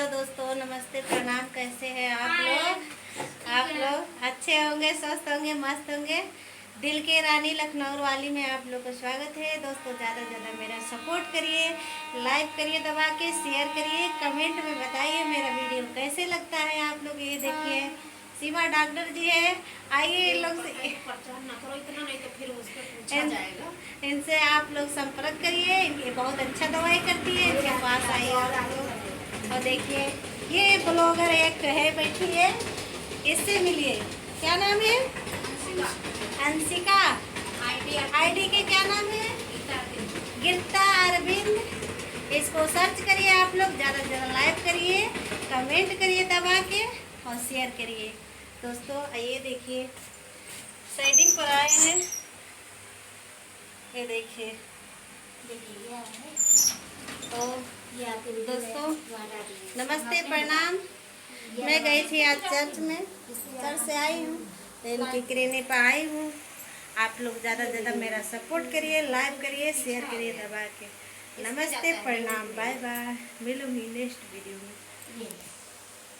दोस्तों, नमस्ते, प्रणाम। कैसे हैं आप लोग? आप लोग अच्छे होंगे, स्वस्थ होंगे, मस्त होंगे। दिल के रानी लखनऊ वाली में आप लोग को स्वागत है। दोस्तों, ज़्यादा से ज़्यादा मेरा सपोर्ट करिए, लाइक करिए दबा के, शेयर करिए, कमेंट में बताइए मेरा वीडियो कैसे लगता है आप लोग। ये देखिए सीमा डॉक्टर जी है, आइए लोग से इनसे आप लोग संपर्क करिए। ये बहुत अच्छा दवाई करती है, इनके पास आइए आप लोग। और देखिए ये ब्लॉगर एक है, बैठी है, इससे मिलिए। क्या नाम है? अंशिका। आईडी के क्या नाम है? गीता अरविंद। इसको सर्च करिए आप लोग, ज़्यादा से ज़्यादा लाइक करिए, कमेंट करिए दबा के और शेयर करिए। दोस्तों आइए देखिए, साइडिंग पर आए हैं। ये देखिए तो दोस्तों नमस्ते, प्रणाम। मैं गई थी आज चर्च में, चर्च से आई हूँ, इनकी क्लिनिक पर आई हूँ। आप लोग ज़्यादा से ज़्यादा मेरा सपोर्ट करिए, लाइक करिए, शेयर करिए दबा के। नमस्ते, प्रणाम, बाय बाय। मिलूंगी नेक्स्ट वीडियो में।